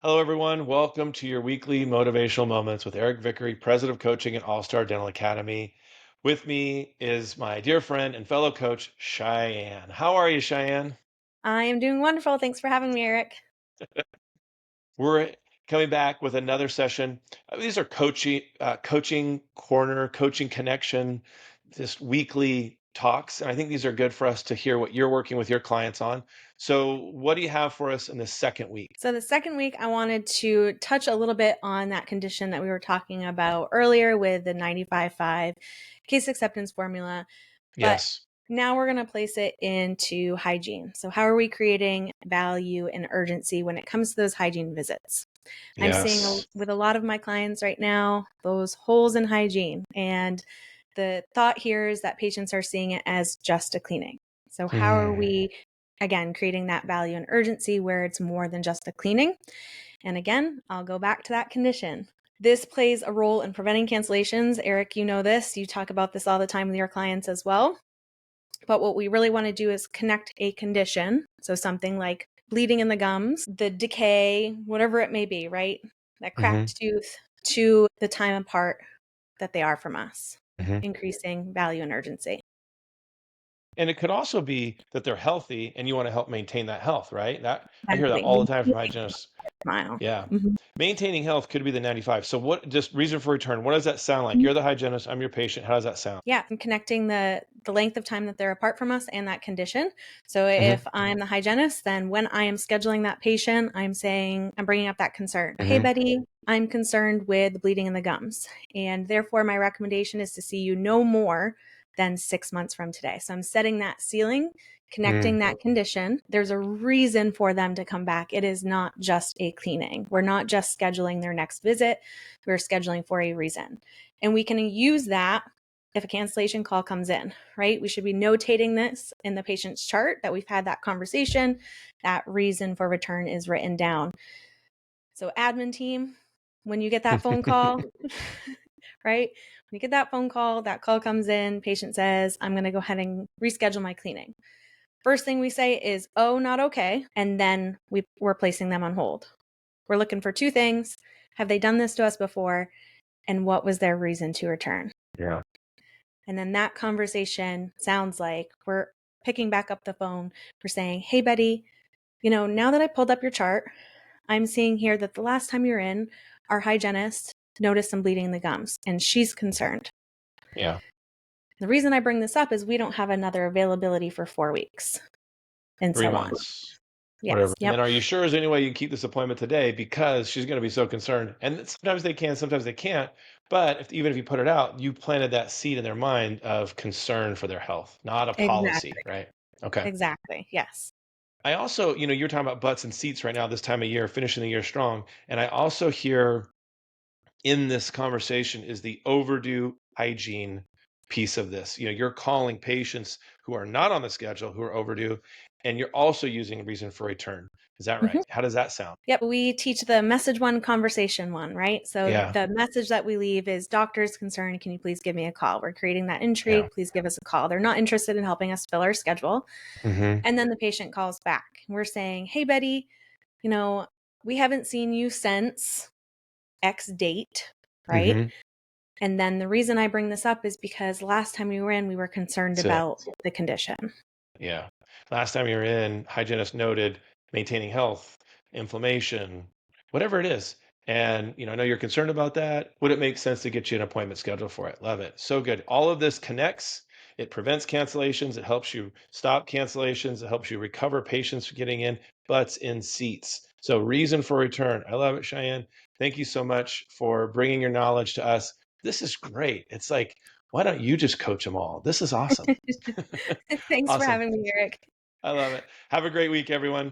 Hello, everyone. Welcome to your weekly motivational moments with Eric Vickery, president of coaching at All Star Dental Academy. With me is my dear friend and fellow coach, Cheyenne. How are you, Cheyenne? I am doing wonderful. Thanks for having me, Eric. We're coming back with another session. These are coaching corner, coaching connection, just weekly talks. And I think these are good for us to hear what you're working with your clients on. So, what do you have for us in the second week? So, the second week, I wanted to touch a little bit on that condition that we were talking about earlier with the 95-5 case acceptance formula. But Yes. now we're going to place it into hygiene. So, how are we creating value and urgency when it comes to those hygiene visits? I'm seeing Yes. with a lot of my clients right now those holes in hygiene. And the thought here is that patients are seeing it as just a cleaning. So, how are Hmm. we, again, creating that value and urgency where it's more than just a cleaning? And again, I'll go back to that condition. This plays a role in preventing cancellations. Eric, you know this. You talk about this all the time with your clients as well. But what we really want to do is connect a condition. So, something like bleeding in the gums, the decay, whatever it may be, right? That Hmm. cracked tooth to the time apart that they are from us, Hmm. increasing value and urgency. And it could also be that they're healthy and you wanna help maintain that health, right? That I hear that Exactly. all the time from hygienists. Smile. Yeah. Mhm. Maintaining health could be the 95. So what just reason for return, what does that sound like? You're the hygienist, I'm your patient. How does that sound? Yeah, and connecting the length of time that they're apart from us and that condition. So if Mhm. I'm the hygienist, then when I am scheduling that patient, I'm bringing up that concern. Hey, Mhm. Betty, I'm concerned with the bleeding in the gums, and therefore my recommendation is to see you no more than 6 months from today. So I'm setting that ceiling, Mm. connecting that condition. There's a reason for them to come back. It is not just a cleaning. We're not just scheduling their next visit. We're scheduling for a reason. And we can use that if a cancellation call comes in, right? We should be notating this in the patient's chart that we've had that conversation. That reason for return is written down. So, admin team, when you get that phone call, right? When you get that phone call, that call comes in, patient says, I'm going to go ahead and reschedule my cleaning. First thing we say is, oh, not okay. And then we're placing them on hold. We're looking for two things. Have they done this to us before? And what was their reason to return? Yeah. And then that conversation sounds like we're picking back up the phone. We're saying, hey, Betty, now that I pulled up your chart, I'm seeing here that the last time you're in, our hygienist noticed some bleeding in the gums, and she's concerned. Yeah. The reason I bring this up is we don't have another availability for 4 weeks, and 3 so on. months, whatever. Yes. And Yep. then are you sure there's any way you can keep this appointment today because she's gonna be so concerned? And sometimes they can, sometimes they can't. But even if you put it out, you planted that seed in their mind of concern for their health, not a policy, Exactly. right? Okay. Exactly. Yes. I also, you're talking about butts and seats right now this time of year, finishing the year strong. And I also hear in this conversation is the overdue hygiene piece of this. You're calling patients who are not on the schedule, who are overdue, and you're also using a reason for return. Is that right? Mhm. How does that sound? Yep, we teach the message one, conversation one, right? So Yeah. the message that we leave is doctor's concerned, can you please give me a call? We're creating that Yeah. intrigue, please give us a call. They're not interested in helping us fill our schedule. Hmm. And then the patient calls back. We're saying, hey, Betty, you know, we haven't seen you since X date, right? Hmm. And then the reason I bring this up is because last time we were in, we were concerned That's it. about the condition. Yeah. Last time you were in, hygienist noted maintaining health, inflammation, whatever it is. And I know you're concerned about that. Would it make sense to get you an appointment scheduled for it? Love it. So good. All of this connects. It prevents cancellations. It helps you stop cancellations. It helps you recover patients getting in butts in seats. So reason for return. I love it, Cheyenne. Thank you so much for bringing your knowledge to us. This is great. It's like, why don't you just coach them all? This is awesome. Thanks for Awesome. having me, Eric. I love it. Have a great week, everyone.